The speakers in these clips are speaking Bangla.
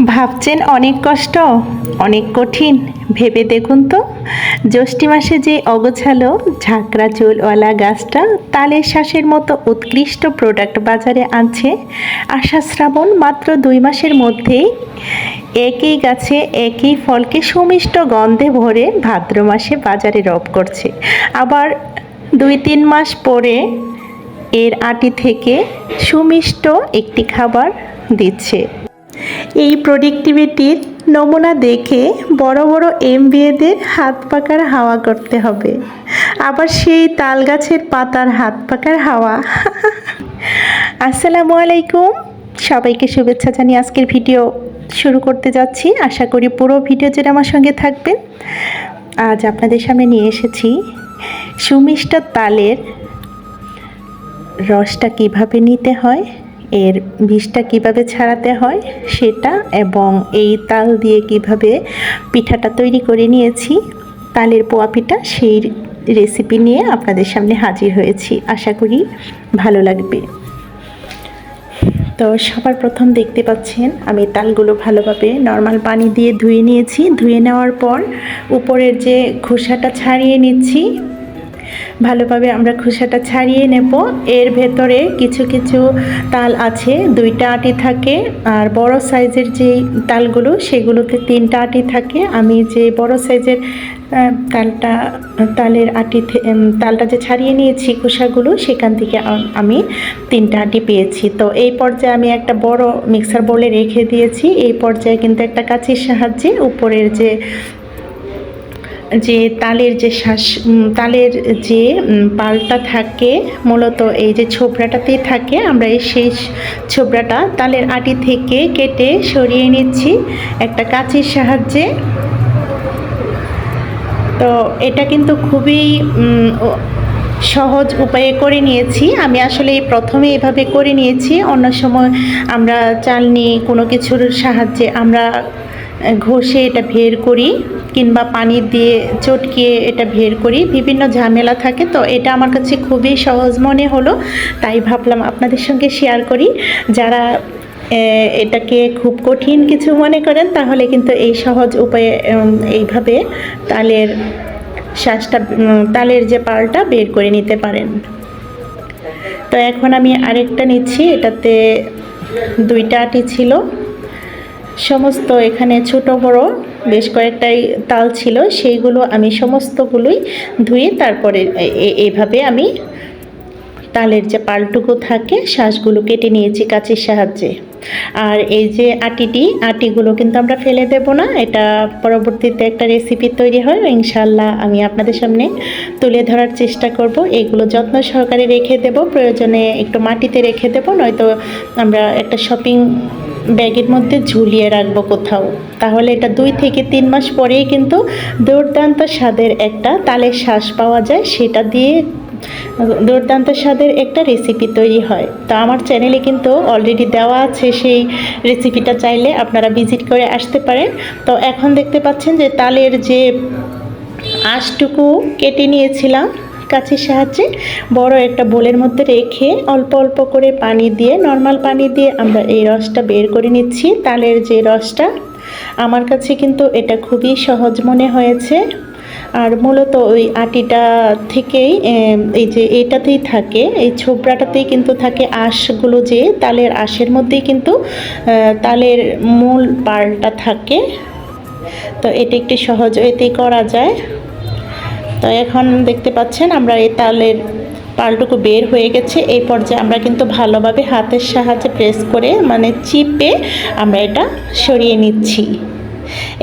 ভাবছেন অনেক কষ্ট, অনেক কঠিন। ভেবে দেখুন তো, জ্যৈষ্ঠ মাসে যে অগোছালো ঝাঁকড়া চুলওয়ালা গাছটা তালের শ্বাসের মতো উৎকৃষ্ট প্রোডাক্ট বাজারে আনছে, আষাঢ় শ্রাবণ মাত্র 2 মাসের মধ্যেই একই গাছে একই ফলকে সুমিষ্ট গন্ধে ভরে ভাদ্র মাসে বাজারে রব করছে। আবার 2-3 মাস পরে এর আটি থেকে সুমিষ্ট একটি খাবার দিচ্ছে। এই প্রোডাক্টিভিটির নমুনা দেখে বড় বড় এমবিএদের হাত পাকার হাওয়া করতে হবে। আবার সেই তাল গাছের পাতার হাত পাকার হাওয়া। আসসালামু আলাইকুম, সবাইকে শুভেচ্ছা জানিয়ে আজকের ভিডিও শুরু করতে যাচ্ছি। আশা করি পুরো ভিডিও জুড়ে আমার সঙ্গে থাকবেন। আজ আপনাদের সামনে নিয়ে এসেছি সুমিষ্ট তালের রসটা কিভাবে নিতে হয়, এর বীজটা কিভাবে ছাড়াতে হয় সেটা, এবং এই তাল দিয়ে কিভাবে পিঠাটা তৈরি করে নিয়েছি, তালের পোয়া পিঠা, সেই রেসিপি নিয়ে আপনাদের সামনে হাজির হয়েছি। আশা করি ভালো লাগবে। তো সবার প্রথম দেখতে পাচ্ছেন আমি তালগুলো ভালোভাবে নর্মাল পানি দিয়ে ধুয়ে নিয়েছি। ধুয়ে নেওয়ার পর উপরের যে খোসাটা ছাড়িয়ে নিচ্ছি। ভালোভাবে আমরা খোসাটা ছাড়িয়ে নেব। এর ভেতরে কিছু কিছু তাল আছে 2টা আটি থাকে, আর বড় সাইজের যে তালগুলো সেগুলোতে 3টা আটি থাকে। আমি যে বড় সাইজের তালের তালটা যে ছাড়িয়ে নিয়েছি খোসাগুলো, সেখান থেকে আমি 3টা আটি পেয়েছি। তো এই পর্যায়ে আমি একটা বড় মিক্সার বোলে রেখে দিয়েছি। এই পর্যায়ে কিন্তু একটা কাঁচির সাহায্যে উপরের যে তালের যে পালটা থাকে, মূলত এই যে ছোবড়াটাতেই থাকে, আমরা সেই ছোবড়াটা তালের আটি থেকে কেটে সরিয়ে নিচ্ছি একটা কাঁচির সাহায্যে। তো এটা কিন্তু খুবই সহজ উপায়ে করে নিয়েছি। আমি আসলে প্রথমে এভাবে করে নিয়েছি। অন্য সময় আমরা চালনি কোনো কিছুর সাহায্যে আমরা ঘষে এটা বের করি, কিংবা পানি দিয়ে চটকিয়ে এটা বের করি, বিভিন্ন ঝামেলা থাকে। তো এটা আমার কাছে খুবই সহজ মনে হলো, তাই ভাবলাম আপনাদের সঙ্গে শেয়ার করি। যারা এটাকে খুব কঠিন কিছু মনে করেন, তাহলে কিন্তু এই সহজ উপায়ে এইভাবে তালের যে পালটা বের করে নিতে পারেন। তো এখন আমি আরেকটা নিচ্ছি। এটাতে 2টা আটি ছিল, সমস্ত এখানে ছোট বড় বেশ কয়েকটাই তাল ছিল, সেইগুলো আমি সমস্তগুলোই ধুয়ে তারপরে এইভাবে আমি তালের যে পালটুকু থাকে শ্বাসগুলো কেটে নিয়েছি কাঁচির সাহায্যে। আর এই যে আটিগুলো কিন্তু আমরা ফেলে দেব না, এটা পরবর্তীতে একটা রেসিপি তৈরি হয়, ইনশাল্লাহ আমি আপনাদের সামনে তুলে ধরার চেষ্টা করব। এগুলো যত্ন সহকারে রেখে দেব, প্রয়োজনে একটু মাটিতে রেখে দেব, নয়তো আমরা একটা শপিং ব্যাগের মধ্যে ঝুলিয়ে রাখবো কোথাও। তাহলে এটা 2 থেকে 3 মাস পরেই কিন্তু দুর্দান্ত স্বাদের একটা তালের শ্বাস পাওয়া যায়, সেটা দিয়ে দুর্দান্ত স্বাদের একটা রেসিপি তৈরি হয়। তো আমার চ্যানেলে কিন্তু অলরেডি দেওয়া আছে, সেই রেসিপিটা চাইলে আপনারা ভিজিট করে আসতে পারেন। তো এখন দেখতে পাচ্ছেন যে তালের যে আঁশটুকু কেটে নিয়েছিলাম কাঁচির সাহায্যে, বড় একটা বোলের মধ্যে রেখে অল্প অল্প করে পানি দিয়ে, নর্মাল পানি দিয়ে আমরা এই রসটা বের করে নিচ্ছি। তালের যে রসটা, আমার কাছে কিন্তু এটা খুবই সহজ মনে হয়েছে। আর মূলত ওই আটিটা থেকেই এই যে এটাতেই থাকে, এই ছোবড়াটাতেই কিন্তু থাকে আঁশগুলো, যে তালের আঁশের মধ্যেই কিন্তু তালের মূল পালটা থাকে। তো এটা একটু সহজ এতেই করা যায়। তো এখন দেখতে পাচ্ছেন আমরা এই তালের পালটুকু বের হয়ে গেছে। এই পর্যায়ে আমরা কিন্তু ভালোভাবে হাতের সাহায্যে প্রেস করে, মানে চিপে আমরা এটা সরিয়ে নিচ্ছি।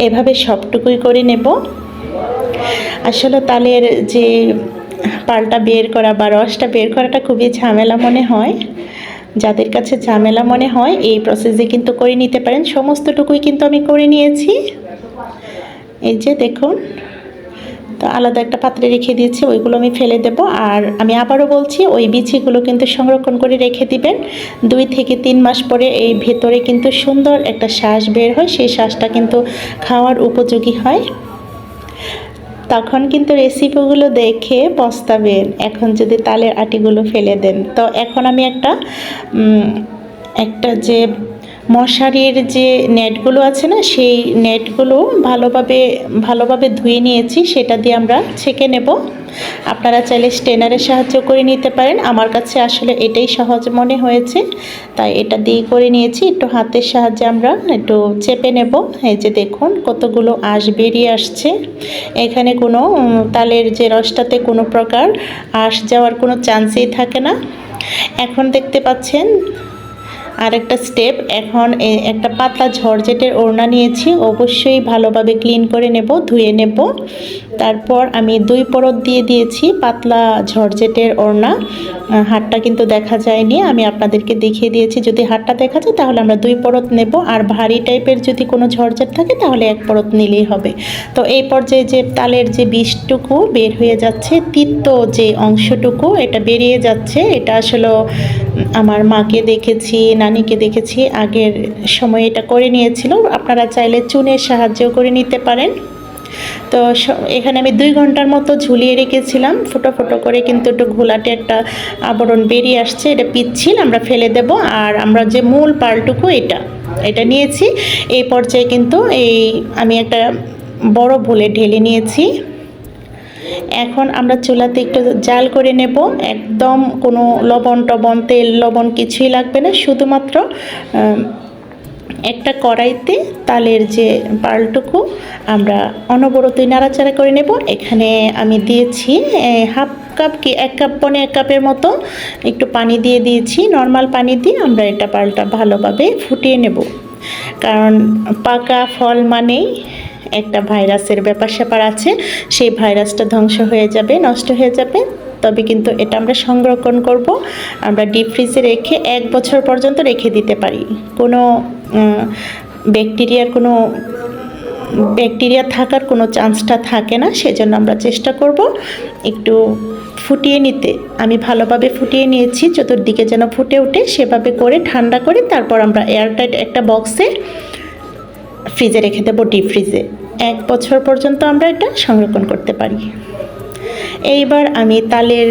এভাবে সবটুকুই করে নেব। আসলে তালের যে পালটা বের করা বা রসটা বের করাটা খুবই ঝামেলা মনে হয়। যাদের কাছে ঝামেলা মনে হয় এই প্রসেসে কিন্তু করে নিতে পারেন। সমস্তটুকুই কিন্তু আমি করে নিয়েছি, এই যে দেখুন। তো আলাদা একটা পাত্রে রেখে দিয়েছি, ওইগুলো আমি ফেলে দেব। আর আমি আবারও বলছি, ওই বিচিগুলো কিন্তু সংরক্ষণ করে রেখে দিবেন। 2 থেকে 3 মাস পরে এই ভেতরে কিন্তু সুন্দর একটা শ্বাস বের হয়, সেই শ্বাসটা কিন্তু খাওয়ার উপযোগী হয়। তখন কিন্তু রেসিপিগুলো দেখে পস্তাবেন এখন যদি তালের আটিগুলো ফেলে দেন। তো এখন আমি একটা যে মশারির যে নেটগুলো আছে না, সেই নেটগুলো ভালোভাবে ধুয়ে নিয়েছি, সেটা দিয়ে আমরা ছেঁকে নেব। আপনারা চাইলে স্ট্রেনারের সাহায্য করে নিতে পারেন। আমার কাছে আসলে এটাই সহজ মনে হয়েছে, তাই এটা দিয়ে করে নিয়েছি। একটু হাতের সাহায্যে আমরা একটু চেপে নেব। এই যে দেখুন কতগুলো আঁশ বেরিয়ে আসছে। এখানে কোনো তালের যে রসটাতে কোনো প্রকার আঁশ যাওয়ার কোনো চান্সই থাকে না। এখন দেখতে পাচ্ছেন আরেকটা স্টেপ। এখন একটা পাতলা ঝরঝেটের ওড়না নিয়েছি, অবশ্যই ভালোভাবে ক্লিন করে নেব, ধুয়ে নেব। তারপর আমি 2 পরত দিয়ে দিয়েছি পাতলা ঝরঝেটের ওড়না। হাতটা কিন্তু দেখা যায়নি, আমি আপনাদেরকে দেখিয়ে দিয়েছি। যদি হাতটা দেখা যায় তাহলে আমরা 2 পরত নেব, আর ভারী টাইপের যদি কোনো ঝরঝেট থাকে তাহলে 1 পরত নিলেই হবে। তো এই পর্যায়ে যে তালের যে বীজটুকু বের হয়ে যাচ্ছে, তিক্ত যে অংশটুকু এটা বেরিয়ে যাচ্ছে, এটা আসলে আমার মাকে দেখেছি, নানিকে দেখেছি আগের সময় এটা করে নিয়েছিল। আপনারা চাইলে চুনের সাহায্যেও করে নিতে পারেন। তো এখানে আমি 2 ঘন্টার মতো ঝুলিয়ে রেখেছিলাম। ফুটো ফুটো করে কিন্তু একটু ঘোলাটে একটা আবরণ বেরিয়ে আসছে। এটা পিচ্ছিল, আমরা ফেলে দেব। আর আমরা যে মূল পালটুকু এটা নিয়েছি। এই পর্যায়ে কিন্তু আমি একটা বড় বোলে ঢেলে নিয়েছি। এখন আমরা চুলাতে একটু জাল করে নেব। একদম কোনো লবণ টবণ তেল লবণ কিছুই লাগবে না, শুধুমাত্র একটা কড়াইতে তালের যে পালটুকু আমরা অনবরতই নাড়াচাড়া করে নেব। এখানে আমি দিয়েছি হাফ কাপ কি 1 কাপ, 1 কাপের মতো একটু পানি দিয়ে দিয়েছি। নর্মাল পানি দিয়ে আমরা এটা পালটা ভালোভাবে ফুটিয়ে নেব, কারণ পাকা ফল মানেই একটা ভাইরাসের ব্যাপার স্যাপার আছে। সেই ভাইরাসটা ধ্বংস হয়ে যাবে, নষ্ট হয়ে যাবে। তবে কিন্তু এটা আমরা সংরক্ষণ করব। আমরা ডিপ ফ্রিজে রেখে 1 বছর পর্যন্ত রেখে দিতে পারি। কোনো ব্যাকটেরিয়া থাকার কোনো চান্সটা থাকে না। সেজন্য আমরা চেষ্টা করব একটু ফুটিয়ে নিতে। আমি ভালোভাবে ফুটিয়ে নিয়েছি, চতুর্দিকে যেন ফুটে ওঠে সেভাবে করে ঠান্ডা করে তারপর আমরা এয়ারটাইট একটা বক্সে ফ্রিজে রেখে দেবো, ডিপ ফ্রিজে। 1 বছর পর্যন্ত আমরা এটা সংরক্ষণ করতে পারি। এইবার আমি তালের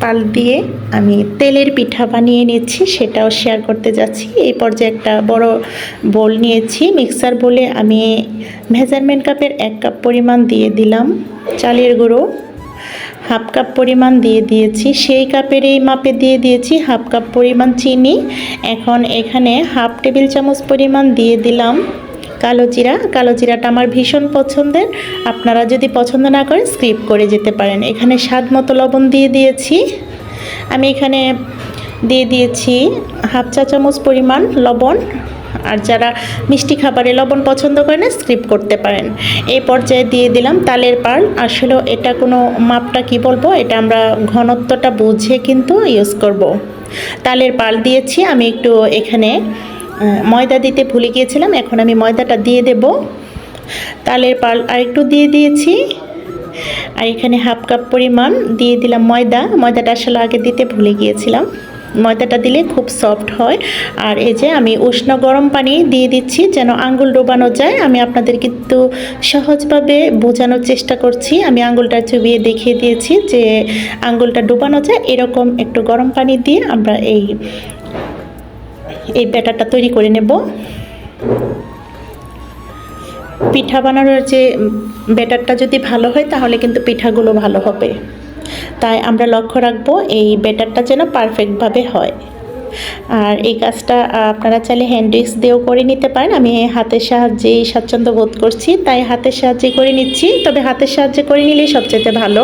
পাল দিয়ে আমি তেলের পিঠা বানিয়ে নিচ্ছি, সেটাও শেয়ার করতে যাচ্ছি। এই পর্যায়ে একটা বড় বোল নিয়েছি। মিক্সার বোলে আমি মেজারমেন্ট কাপের 1 কাপ পরিমাণ দিয়ে দিলাম চালের গুঁড়ো, হাফ কাপ পরিমাণ দিয়ে দিয়েছি, সেই কাপের এই মাপে দিয়ে দিয়েছি হাফ কাপ পরিমাণ চিনি। এখন এখানে হাফ টেবিল চামচ পরিমাণ দিয়ে দিলাম কালো জিরা। কালো জিরাটা আমার ভীষণ পছন্দের, আপনারা যদি পছন্দ না করেন স্কিপ করে যেতে পারেন। এখানে স্বাদ মতো লবণ দিয়ে দিয়েছি। আমি এখানে দিয়ে দিয়েছি হাফ চা চামচ পরিমাণ লবণ। আর যারা মিষ্টি খাবারে লবণ পছন্দ করেন না স্কিপ করতে পারেন। এই পর্যায়ে দিয়ে দিলাম তালের পাল। আসলে এটা কোনো মাপটা কি বলবো, এটা আমরা ঘনত্বটা বুঝে কিন্তু ইউজ করব। তালের পাল দিয়েছি। আমি একটু এখানে ময়দা দিতে ভুলে গিয়েছিলাম, এখন আমি ময়দাটা দিয়ে দেব। তালের পাল আর একটু দিয়ে দিয়েছি, আর এখানে হাফ কাপ পরিমাণ দিয়ে দিলাম ময়দাটা আসলে আগে দিতে ভুলে গিয়েছিলাম। ময়দাটা দিলে খুব সফট হয়। আর এই যে আমি উষ্ণ গরম পানি দিয়ে দিচ্ছি যেন আঙ্গুল ডোবানো যায়। আমি আপনাদের কিন্তু সহজভাবে বোঝানোর চেষ্টা করছি। আমি আঙ্গুলটা চুবিয়ে দেখিয়ে দিয়েছি যে আঙ্গুলটা ডোবানো যায়। এরকম একটু গরম পানি দিয়ে আমরা এই ব্যাটারটা তৈরি করে নেব। পিঠা বানানোর যে ব্যাটারটা যদি ভালো হয় তাহলে কিন্তু পিঠাগুলো ভালো হবে। তাই আমরা লক্ষ্য রাখবো এই ব্যাটারটা যেন পারফেক্টভাবে হয়। আর এই কাজটা আপনারা চাইলে হ্যান্ড উইক্স দিয়েও করে নিতে পারেন। আমি হাতের সাহায্যেই স্বাচ্ছন্দ্য বোধ করছি, তাই হাতের সাহায্যে করে নিচ্ছি। তবে হাতের সাহায্যে করে নিলেই সবচেয়ে ভালো।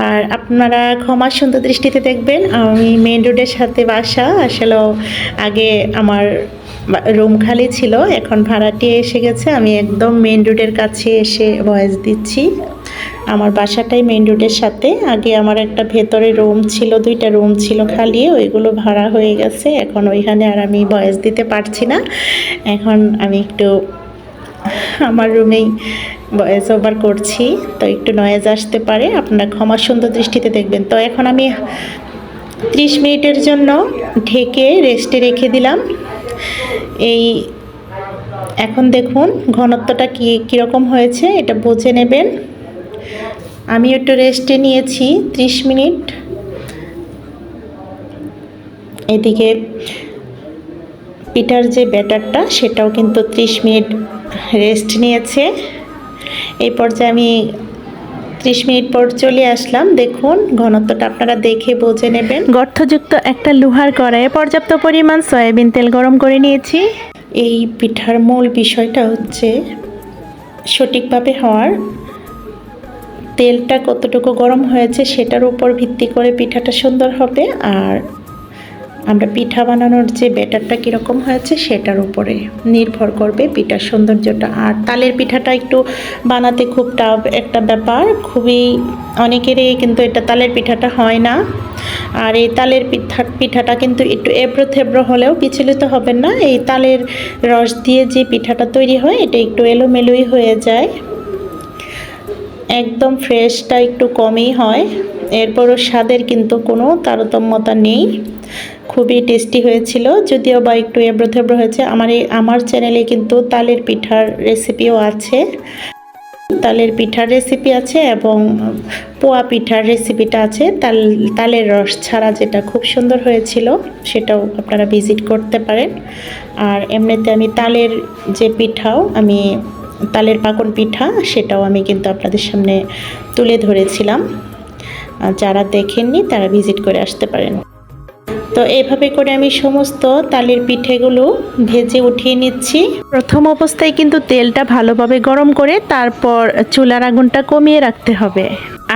আর আপনারা ক্ষমা সুন্দর দৃষ্টিতে দেখবেন, আমি মেইন রোডের সাথে বাসা। আসলেও আগে আমার রুম খালি ছিল, এখন ভাড়াটিয়ে এসে গেছে। আমি একদম মেইন রোডের কাছে এসে ভয়েস দিচ্ছি। আমার বাসাটাই মেইন রোডের সাথে। আগে আমার একটা ভেতরে রুম ছিল, 2টা রুম ছিল খালি, ওইগুলো ভাড়া হয়ে গেছে। এখন ওইখানে আর আমি ভয়েস দিতে পারছি না। এখন আমি একটু আমার রুমেই ভয়েস ওভার করছি, তো একটু নয়েজ আসতে পারে, আপনারা ক্ষমা সুন্দর দৃষ্টিতে দেখবেন। তো এখন আমি 30 মিনিটের জন্য ঢেকে রেস্টে রেখে দিলাম। এখন দেখুন ঘনত্বটা কীরকম হয়েছে, এটা বুঝে নেবেন। আমি একটু রেস্টে নিয়েছি 30 মিনিট। এদিকে পিঠার যে ব্যাটারটা সেটাও কিন্তু 30 মিনিট রেস্ট নিয়েছে। এই পর্যায়ে আমি 30 মিনিট পর চলে আসলাম। দেখুন ঘনত্বটা আপনারা দেখে বুঝে নেবেন। গর্তযুক্ত একটা লোহার কড়াইয়ে পর্যাপ্ত পরিমাণ সয়াবিন তেল গরম করে নিয়েছি। এই পিঠার মূল বিষয়টা হচ্ছে সঠিকভাবে হওয়ার, তেলটা কতটুকু গরম হয়েছে সেটার উপর ভিত্তি করে পিঠাটা সুন্দর হবে, আর আমরা পিঠা বানানোর যে ব্যাটারটা কীরকম হয়েছে সেটার উপরে নির্ভর করবে পিঠার সৌন্দর্যটা। আর তালের পিঠাটা একটু বানাতে খুব টাফ একটা ব্যাপার, খুবই অনেকেরই কিন্তু এটা তালের পিঠাটা হয় না। আর এই তালের পিঠাটা কিন্তু একটু এবড়ো থেবড়ো হলেও বিচলিত হবেন না। এই তালের রস দিয়ে যে পিঠাটা তৈরি হয় এটা একটু এলোমেলোই হয়ে যায়, একদম ফ্রেশটা একটু কমই হয়। এরপরও স্বাদের কিন্তু কোনো তারতম্যতা নেই, খুবই টেস্টি হয়েছিল, যদিও বা একটু এবড়ো থেবড়ো হয়েছে। আমার চ্যানেলে কিন্তু তালের পিঠার রেসিপিও আছে, তালের পিঠার রেসিপি আছে এবং পোয়া পিঠার রেসিপিটা আছে, তালের রস ছাড়া, যেটা খুব সুন্দর হয়েছিল, সেটাও আপনারা ভিজিট করতে পারেন। আর এমনিতে আমি তালের যে পিঠাও, আমি তালের পাকন পিঠা সেটাও আমি কিন্তু আপনাদের সামনে তুলে ধরেছিলাম, যারা দেখেননি তারা ভিজিট করে আসতে পারেন। তো এইভাবে করে আমি সমস্ত তালের পিঠেগুলো ভেজে উঠিয়ে নিচ্ছি। প্রথম অবস্থায় কিন্তু তেলটা ভালোভাবে গরম করে তারপর চুলার আগুনটা কমিয়ে রাখতে হবে।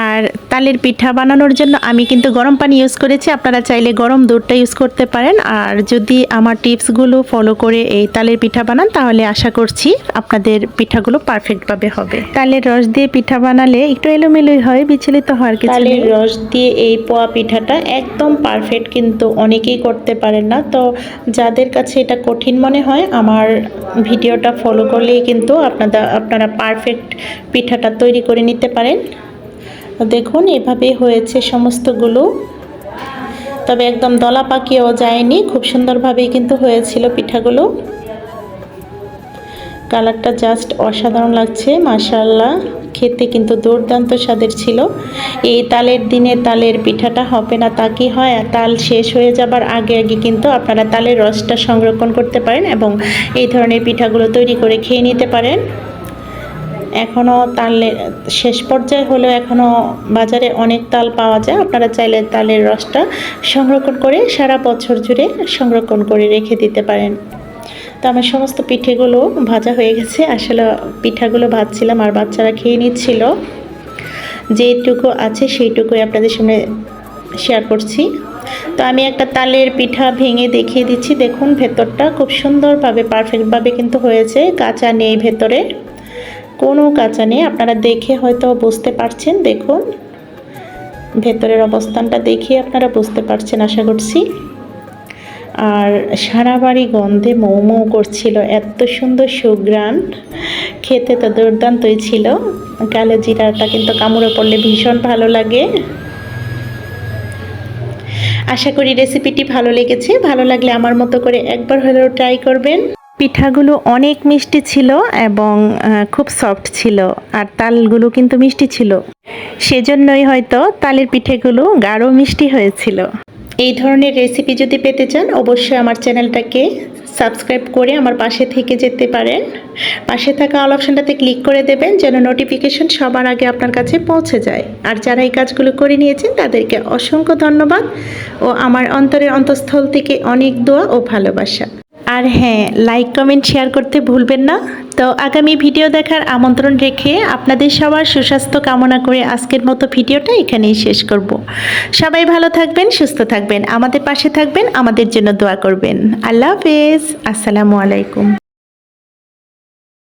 আর তালের পিঠা বানানোর জন্য আমি কিন্তু গরম পানি ইউজ করেছি, আপনারা চাইলে গরম দুধটা ইউজ করতে পারেন। আর যদি আমার টিপসগুলো ফলো করে এই তালের পিঠা বানান তাহলে আশা করছি আপনাদের পিঠাগুলো পারফেক্টভাবে হবে। তালের রস দিয়ে পিঠা বানালে একটু এলোমেলোই হয়, বিচলিত হওয়ার কিছু নেই। তালের রস দিয়ে এই পোয়া পিঠাটা একদম পারফেক্ট কিন্তু অনেকেই করতে পারেন না। তো যাদের কাছে এটা কঠিন মনে হয় আমার ভিডিওটা ফলো করলেই কিন্তু আপনারা পারফেক্ট পিঠাটা তৈরি করে নিতে পারেন। দেখুন এভাবে হয়েছে সমস্তগুলো, তবে একদম দলা পাকিয়েও যায়নি, খুব সুন্দরভাবেই কিন্তু হয়েছিল পিঠাগুলো। কালারটা জাস্ট অসাধারণ লাগছে, মাশাআল্লাহ, খেতে কিন্তু দুর্দান্ত স্বাদের ছিল। এই তালের দিনে তালের পিঠাটা হবে না তা কি হয়, তাল শেষ হয়ে যাবার আগে আগে কিন্তু আপনারা তালের রসটা সংরক্ষণ করতে পারেন এবং এই ধরনের পিঠাগুলো তৈরি করে খেয়ে নিতে পারেন। এখনও তালের শেষ পর্যায়ে হলেও এখনও বাজারে অনেক তাল পাওয়া যায়, আপনারা চাইলে তালের রসটা সংরক্ষণ করে সারা বছর জুড়ে সংরক্ষণ করে রেখে দিতে পারেন। তো আমার সমস্ত পিঠেগুলো ভাজা হয়ে গেছে, আসলে পিঠাগুলো ভাজছিলাম আর বাচ্চারা খেয়ে নিচ্ছিল, যেটুকু আছে সেইটুকুই আপনাদের সামনে শেয়ার করছি। তো আমি একটা তালের পিঠা ভেঙে দেখিয়ে দিচ্ছি। দেখুন ভেতরটা খুব সুন্দরভাবে পারফেক্টভাবে কিন্তু হয়েছে, কাঁচা নেই, ভেতরে কোনো কাঁচা নেই, আপনারা দেখে হয়তো বুঝতে পারছেন। দেখুন ভেতরের অবস্থানটা দেখে আপনারা বুঝতে পারছেন আশা করছি। আর সারা বাড়ি গন্ধে মৌ মৌ করছিল, এত সুন্দর সুঘ্রাণ, খেতে তো দুর্দান্তই ছিল। কালো জিরাটা কিন্তু কামড়ে পড়লে ভীষণ ভালো লাগে। আশা করি রেসিপিটি ভালো লেগেছে, ভালো লাগলে আমার মতো করে একবার হলেও ট্রাই করবেন। পিঠাগুলো অনেক মিষ্টি ছিল এবং খুব সফট ছিল, আর তালগুলো কিন্তু মিষ্টি ছিল, সেজন্যই হয়তো তালের পিঠেগুলো গাঢ় মিষ্টি হয়েছিল। এই ধরনের রেসিপি যদি পেতে চান অবশ্যই আমার চ্যানেলটাকে সাবস্ক্রাইব করে আমার পাশে থেকে যেতে পারেন। পাশে থাকা অল অপশনটাতে ক্লিক করে দেবেন যেন নোটিফিকেশন সবার আগে আপনার কাছে পৌঁছে যায়। আর যারা এই কাজগুলো করে নিয়েছেন তাদেরকে অসংখ্য ধন্যবাদ ও আমার অন্তরের অন্তঃস্থল থেকে অনেক দোয়া ও ভালোবাসা। আর হ্যাঁ, লাইক কমেন্ট শেয়ার করতে ভুলবেন না। তো আগামী ভিডিও দেখার আমন্ত্রণ রেখে আপনাদের সবার সুস্বাস্থ্য কামনা করে আজকের মতো ভিডিওটা এখানেই শেষ করব। সবাই ভালো থাকবেন, সুস্থ থাকবেন, আমাদের পাশে থাকবেন, আমাদের জন্য দোয়া করবেন। আল্লাহ হাফেজ, আসসালামু আলাইকুম।